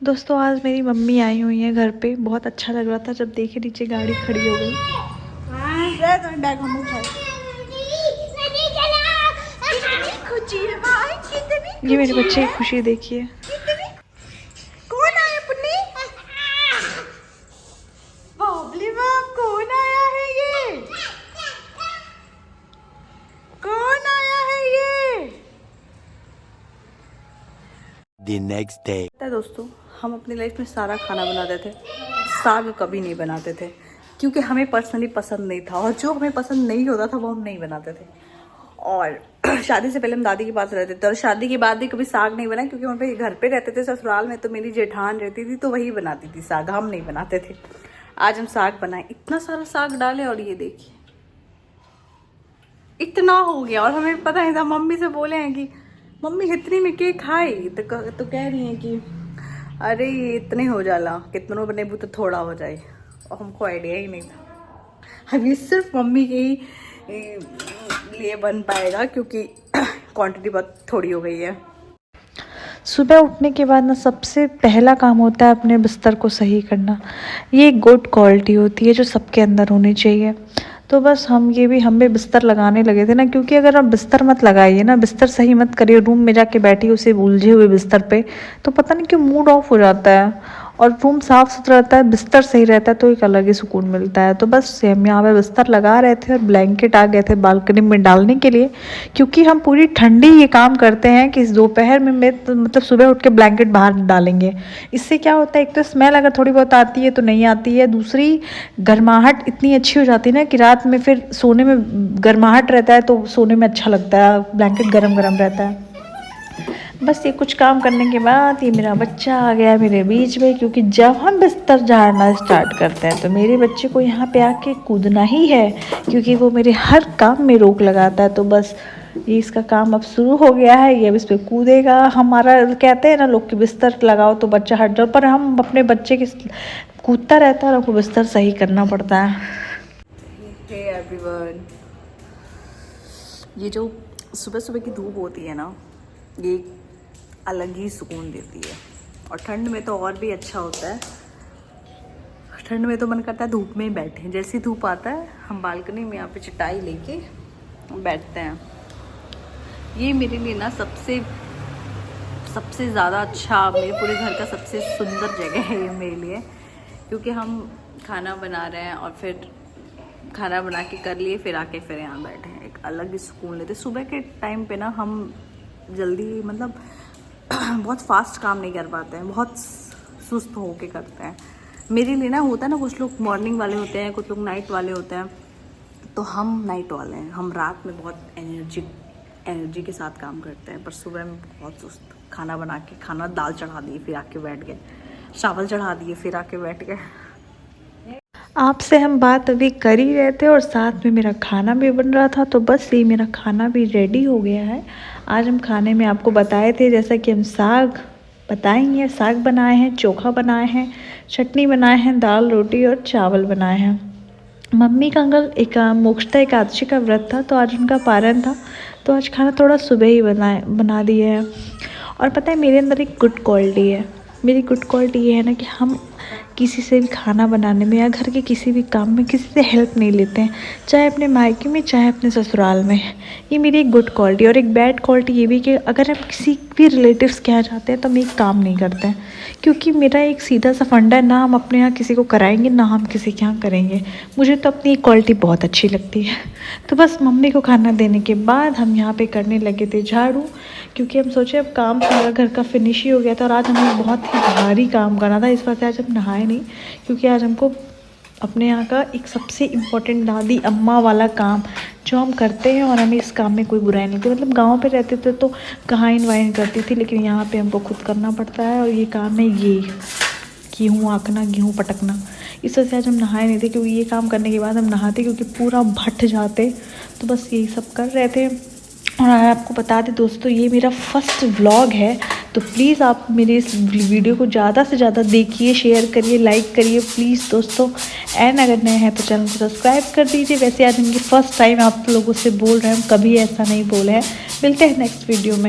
दोस्तों आज मेरी मम्मी आई हुई है घर पे। बहुत अच्छा लग रहा था जब देखे नीचे गाड़ी खड़ी हो गई। ये मेरे बच्चे की खुशी देखिए। कौन आया पुन्नी? बाबली बाप कौन आया है ये? कौन आया है ये? The next day. दोस्तों हम अपनी लाइफ में सारा खाना बनाते थे, साग कभी नहीं बनाते थे क्योंकि हमें पर्सनली पसंद नहीं था, और जो हमें पसंद नहीं होता था वो हम नहीं बनाते थे। और शादी से पहले हम दादी के पास रहते थे, और शादी के बाद भी कभी साग नहीं बना क्योंकि हम पे घर पे रहते थे ससुराल में, तो मेरी जेठान रहती थी तो वही बनाती थी साग, हम नहीं बनाते थे। आज हम साग बनाए, इतना सारा साग डाले और ये देखिए इतना हो गया, और हमें पता नहीं था। मम्मी से बोले हैं कि मम्मी इतनी में के खाई, तो कह रही हैं कि अरे ये इतने हो जाला, कितनों बने तो थोड़ा हो जाए, और हमको आइडिया ही नहीं था। अब ये सिर्फ मम्मी के ही लिए बन पाएगा क्योंकि क्वांटिटी बहुत थोड़ी हो गई है। सुबह उठने के बाद ना सबसे पहला काम होता है अपने बिस्तर को सही करना। ये एक गुड क्वालिटी होती है जो सबके अंदर होनी चाहिए। तो बस हम भी बिस्तर लगाने लगे थे ना, क्योंकि अगर आप बिस्तर मत लगाइए ना, बिस्तर सही मत करिए, रूम में जाके बैठिए उसे उलझे हुए बिस्तर पे, तो पता नहीं क्यों मूड ऑफ हो जाता है। और रूम साफ़ सुथरा रहता है, बिस्तर सही रहता है तो एक अलग ही सुकून मिलता है। तो बस हम यहाँ पे बिस्तर लगा रहे थे और ब्लैंकेट आ गए थे बालकनी में डालने के लिए, क्योंकि हम पूरी ठंडी ये काम करते हैं कि इस दोपहर में मतलब सुबह उठ के ब्लैंकेट बाहर डालेंगे। इससे क्या होता है, एक तो स्मेल अगर थोड़ी बहुत आती है तो नहीं आती है, दूसरी गर्माहट इतनी अच्छी हो जाती है ना कि रात में फिर सोने में गर्माहट रहता है तो सोने में अच्छा लगता है, ब्लैंकेट गरम गरम रहता है। बस ये कुछ काम करने के बाद ये मेरा बच्चा आ गया मेरे बीच में, क्योंकि जब हम बिस्तर झाड़ना स्टार्ट करते हैं तो मेरे बच्चे को यहाँ पे आके कूदना ही है, क्योंकि वो मेरे हर काम में रोक लगाता है। तो बस ये इसका काम अब शुरू हो गया है, ये अब इस पर कूदेगा। हमारा कहते हैं ना लोग कि बिस्तर लगाओ तो बच्चा हट जाओ, पर हम अपने बच्चे के कूदता रहता है और हमको बिस्तर सही करना पड़ता है। हे एवरीवन, ये जो सुबह सुबह की धूप होती है ना, ये अलग ही सुकून देती है। और ठंड में तो और भी अच्छा होता है। ठंड में तो मन करता है धूप में ही बैठे। जैसे ही धूप आता है हम बालकनी में यहाँ पे चटाई लेके बैठते हैं। ये मेरे लिए ना सबसे ज़्यादा अच्छा, मेरे पूरे घर का सबसे सुंदर जगह है ये मेरे लिए, क्योंकि हम खाना बना रहे हैं और फिर खाना बना के कर लिए, फिर आके फिर यहाँ बैठे हैं, एक अलग ही सुकून लेते। सुबह के टाइम पे ना हम जल्दी मतलब बहुत फास्ट काम नहीं कर पाते हैं, बहुत सुस्त होके करते हैं। मेरे लिए ना होता है ना, कुछ लोग मॉर्निंग वाले होते हैं, कुछ लोग नाइट वाले होते हैं, तो हम नाइट वाले हैं। हम रात में बहुत एनर्जी के साथ काम करते हैं, पर सुबह में बहुत सुस्त। खाना बना के, खाना दाल चढ़ा दिए फिर आके बैठ गए, चावल चढ़ा दिए फिर आके बैठ गए। आपसे हम बात अभी कर ही रहे थे और साथ में मेरा खाना भी बन रहा था। तो बस ये मेरा खाना भी रेडी हो गया है। आज हम खाने में आपको बताए थे, जैसा कि हम साग बताएंगे, साग बनाए हैं, चोखा बनाए हैं, चटनी बनाए हैं, दाल रोटी और चावल बनाए हैं। मम्मी का कल मोक्षता एकादशी का व्रत था, तो आज उनका पारण था, तो आज खाना थोड़ा सुबह ही बना दिए हैं। और पता है मेरे अंदर एक गुड क्वालिटी है। मेरी गुड क्वालिटी ये है ना कि हम किसी से भी खाना बनाने में या घर के किसी भी काम में किसी से हेल्प नहीं लेते हैं, चाहे अपने मायके में चाहे अपने ससुराल में। ये मेरी एक गुड क्वालिटी। और एक बैड क्वालिटी ये भी कि अगर हम किसी भी रिलेटिव्स के यहाँ जाते हैं तो हम एक काम नहीं करते हैं, क्योंकि मेरा एक सीधा सा फंडा है, ना हम अपने यहाँ किसी को कराएंगे ना हम किसी के यहाँ करेंगे। मुझे तो अपनी एक क्वालिटी बहुत अच्छी लगती है। तो बस मम्मी को खाना देने के बाद हम यहाँ पे करने लगे थे झाड़ू, क्योंकि हम सोचे अब काम सारा घर का फिनिश ही हो गया था, और आज हमें बहुत ही भारी काम करना था। इस वजह से आज हम नहाए नहीं, क्योंकि आज हमको अपने यहाँ का एक सबसे इम्पोर्टेंट दादी अम्मा वाला काम जो हम करते हैं, और हमें इस काम में कोई बुराई नहीं थी। मतलब गांव पे रहते थे तो कहाँ इन्वाइन करती थी, लेकिन यहाँ पे हमको खुद करना पड़ता है। और ये काम है ये गेहूँ आँकना, गेहूँ पटकना। इस वजह से आज हम नहाए नहीं थे, क्योंकि ये काम करने के बाद हम नहाते क्योंकि पूरा भट जाते। तो बस यही सब कर रहे थे। और आपको बता दें दोस्तों, ये मेरा फर्स्ट व्लॉग है, तो प्लीज़ आप मेरे इस वीडियो को ज़्यादा से ज़्यादा देखिए, शेयर करिए, लाइक करिए प्लीज़ दोस्तों। एंड अगर नए हैं तो चैनल को सब्सक्राइब कर दीजिए। वैसे आज इनकी फ़र्स्ट टाइम आप लोगों से बोल रहे हैं, हम कभी ऐसा नहीं बोले हैं। मिलते हैं नेक्स्ट वीडियो में।